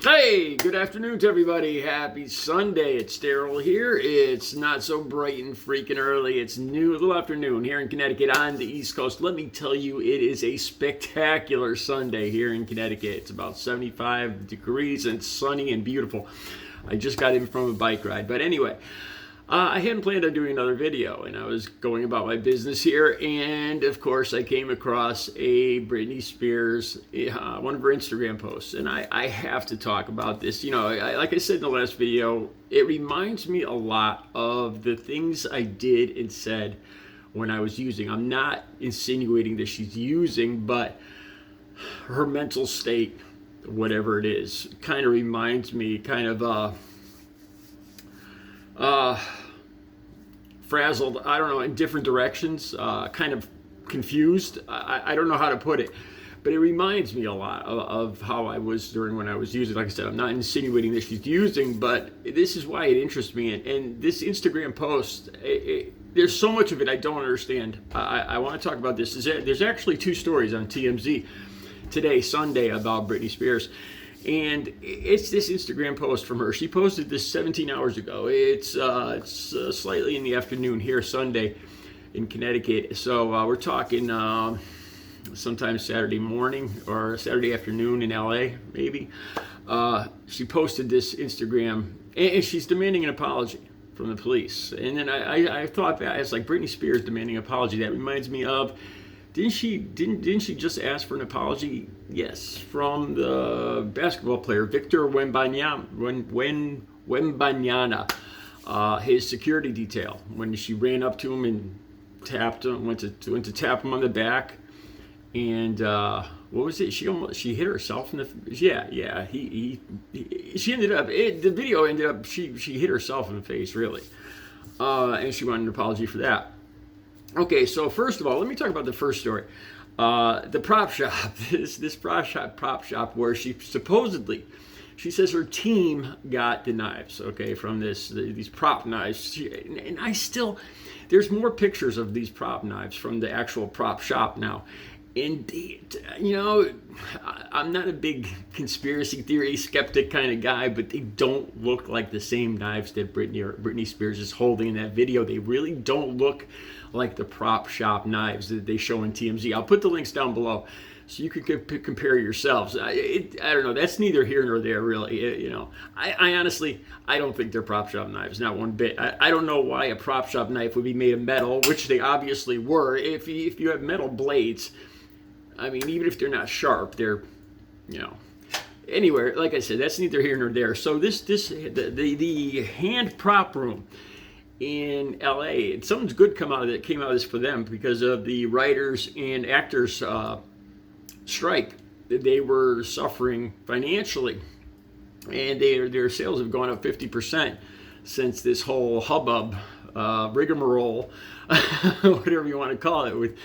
Hey, good afternoon to everybody. Happy Sunday. It's Daryl here. It's not so bright and freaking early. It's new, a little afternoon here in Connecticut on the East Coast. Let me tell you, it is a spectacular Sunday here in Connecticut. It's about 75 degrees and sunny and beautiful. I just got in from a bike ride. But anyway, I hadn't planned on doing another video, and I was going about my business here, and of course I came across a Britney Spears, one of her Instagram posts, and I have to talk about this. You know, like I said in the last video, it reminds me a lot of the things I did and said when I was using. I'm not insinuating that she's using, but her mental state, whatever it is, kind of reminds me frazzled, I don't know, in different directions, kind of confused. I don't know how to put it, but it reminds me a lot of how I was during when I was using. Like I said, I'm not insinuating that she's using, but this is why it interests me. And this Instagram post, there's so much of it I don't understand. I want to talk about this. There's actually two stories on TMZ today, Sunday, about Britney Spears. And it's this Instagram post from her. She posted this 17 hours ago. It's slightly in the afternoon here, Sunday, in Connecticut. So we're talking sometime Saturday morning or Saturday afternoon in LA, maybe. She posted this Instagram, and she's demanding an apology from the police. And then I thought that it's like Britney Spears demanding an apology. That reminds me of. Didn't she just ask for an apology? Yes, from the basketball player Victor Wembanyama, his security detail, when she ran up to him and tapped him, went to tap him on the back, and what was it? She hit herself in the she ended up the video ended up she hit herself in the face, really, and she wanted an apology for that. Okay, so first of all, let me talk about the first story. The prop shop, this prop shop where she says her team got the knives, okay, from these prop knives. There's more pictures of these prop knives from the actual prop shop now. And, I'm not a big conspiracy theory skeptic kind of guy, but they don't look like the same knives that Britney Spears is holding in that video. They really don't look like the prop shop knives that they show in TMZ. I'll put the links down below so you can compare yourselves. I don't know. That's neither here nor there, really. I honestly, I don't think they're prop shop knives, not one bit. I don't know why a prop shop knife would be made of metal, which they obviously were. If you have metal blades, I mean, even if they're not sharp, they're, Anyway, like I said, that's neither here nor there. So the hand prop room in LA, something's good came out of this for them because of the writers and actors strike that they were suffering financially, and their sales have gone up 50% since this whole hubbub, rigmarole, whatever you want to call it, with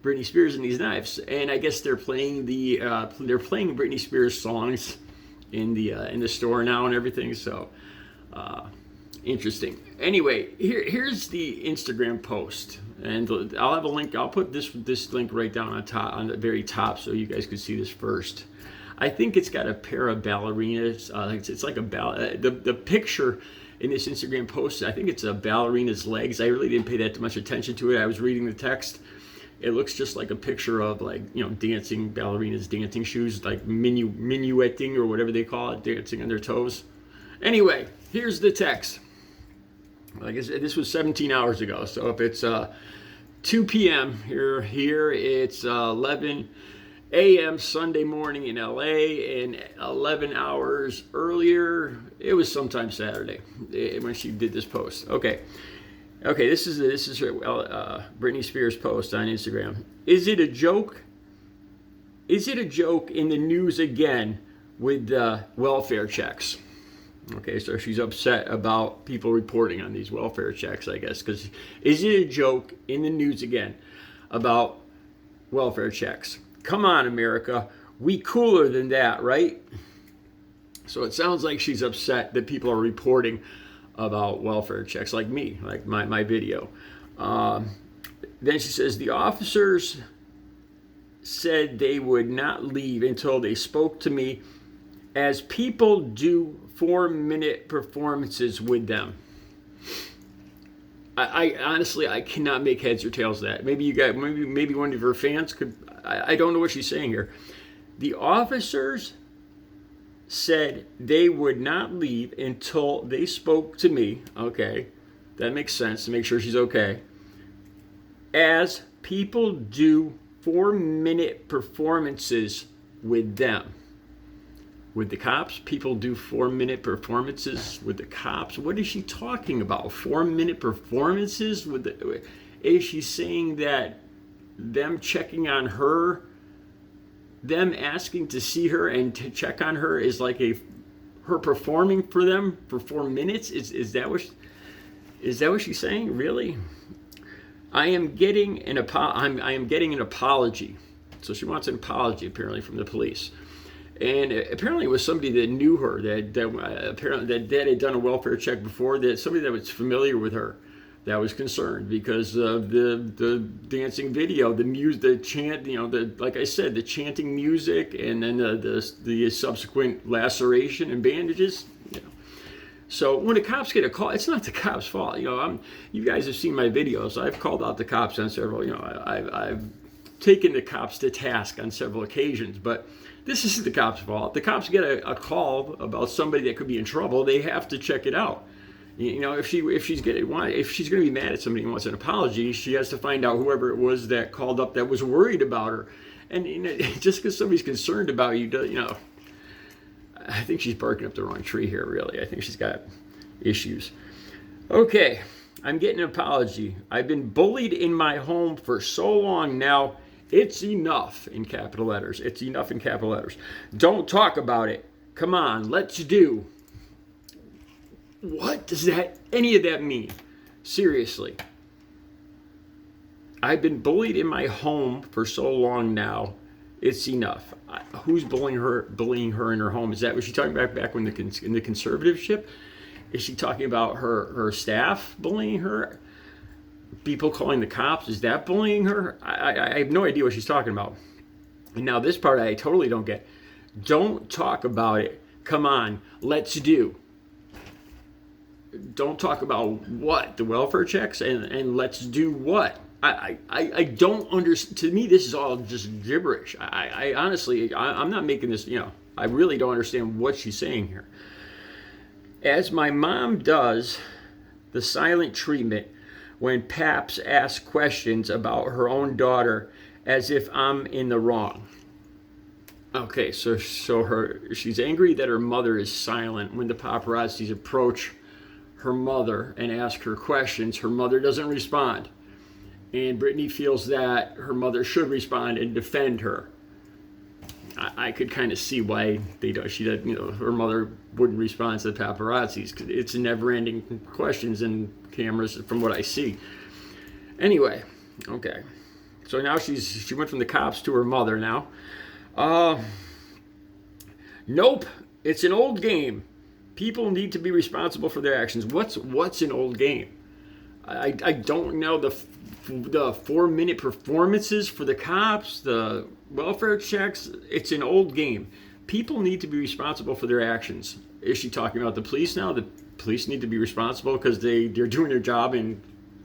Britney Spears and these knives. And I guess they're playing Britney Spears songs in the store now and everything. So interesting. Anyway, here's the Instagram post, and I'll have a link. I'll put this link right down on the very top so you guys can see this first. I think it's got a pair of ballerinas. It's like the picture in this Instagram post. I think it's a ballerina's legs. I really didn't pay that much attention to it. I was reading the text. It looks just like a picture of dancing ballerinas, dancing shoes, like minuetting or whatever they call it, dancing on their toes. Anyway, here's the text. Like I said, this was 17 hours ago. So if it's 2 p.m. here it's 11 a.m. Sunday morning in LA, and 11 hours earlier, it was sometime Saturday when she did this post. Okay, this is Britney Spears post on Instagram. Is it a joke? Is it a joke in the news again with welfare checks? Okay, so she's upset about people reporting on these welfare checks, I guess, because is it a joke in the news again about welfare checks? Come on, America. We cooler than that, right? So it sounds like she's upset that people are reporting about welfare checks, like me, like my video. Then she says, the officers said they would not leave until they spoke to me as people do 4-minute performances with them. I honestly, I cannot make heads or tails of that. Maybe you got, maybe one of your fans could. I don't know what she's saying here. The officers said they would not leave until they spoke to me. Okay, that makes sense to make sure she's okay. As people do 4-minute performances with them. With the cops, people do 4-minute performances with the cops. What is she talking about? 4-minute performances with the? Is she saying that them checking on her, them asking to see her and to check on her is like her performing for them for 4 minutes? Is that what she's saying? Really? I am getting an apology. So she wants an apology apparently from the police. And apparently it was somebody that knew her, that had done a welfare check before, that somebody that was familiar with her, that was concerned because of the dancing video, the music, the chant, like I said, the chanting music, and then the subsequent laceration and bandages. So when the cops get a call, it's not the cops' fault. You guys have seen my videos. I've called out the cops on several. I've taken the cops to task on several occasions, but this isn't the cops' fault. The cops get a call about somebody that could be in trouble. They have to check it out. If she's going to be mad at somebody and wants an apology, she has to find out whoever it was that called up that was worried about her. And just because somebody's concerned about you, I think she's barking up the wrong tree here. Really, I think she's got issues. Okay, I'm getting an apology. I've been bullied in my home for so long now. It's enough, in capital letters. It's enough in capital letters. Don't talk about it. Come on, let's do. What does any of that mean? Seriously. I've been bullied in my home for so long now. It's enough. Who's bullying her in her home? Is that what she's talking about back when in the conservatorship? Is she talking about her staff bullying her? People calling the cops, is that bullying her? I have no idea what she's talking about. And now this part I totally don't get. Don't talk about it. Come on, let's do. Don't talk about what? The welfare checks? And let's do what? I don't understand. To me, this is all just gibberish. I honestly, I'm not making this, I really don't understand what she's saying here. As my mom does the silent treatment when Paps asks questions about her own daughter as if I'm in the wrong. Okay, so she's angry that her mother is silent when the paparazzis approach her mother and ask her questions. Her mother doesn't respond. And Brittney feels that her mother should respond and defend her. I could kind of see why her mother wouldn't respond to the paparazzis, because it's never-ending questions and cameras from what I see. Anyway, okay. So now she went from the cops to her mother now. Nope, it's an old game. People need to be responsible for their actions. What's an old game? I don't know the 4-minute performances for the cops, the welfare checks. It's an old game. People need to be responsible for their actions. Is she talking about the police now? The police need to be responsible because they're doing their job and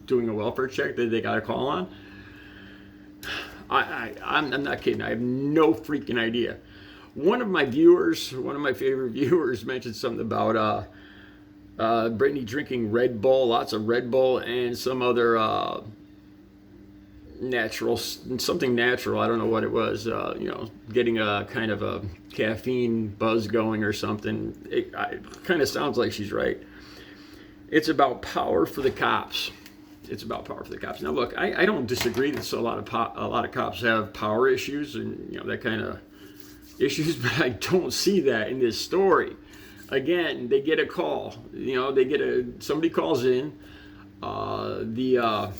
doing a welfare check that they got a call on? I'm not kidding. I have no freaking idea. One of my favorite viewers mentioned something about Brittney drinking Red Bull, lots of Red Bull, and some other something natural. I don't know what it was. Getting a kind of a caffeine buzz going or something. It kind of sounds like she's right. It's about power for the cops. Now, look, I don't disagree that a lot of cops have power issues and that kind of issues, but I don't see that in this story. Again, they get a call. Somebody calls in. The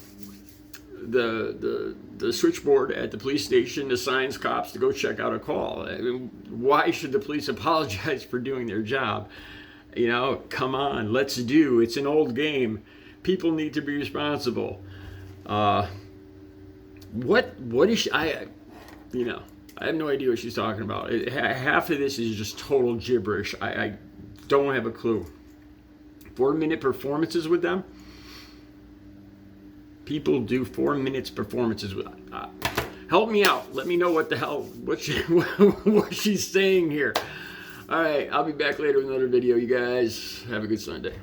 switchboard at the police station assigns cops to go check out a call. I mean, why should the police apologize for doing their job? Come on, let's do. It's an old game. People need to be responsible. What is she? I have no idea what she's talking about. Half of this is just total gibberish. I don't have a clue. 4-minute performances with them. People do 4 minutes performances with. Help me out. Let me know what the hell what she's saying here. All right, I'll be back later with another video. You guys have a good Sunday.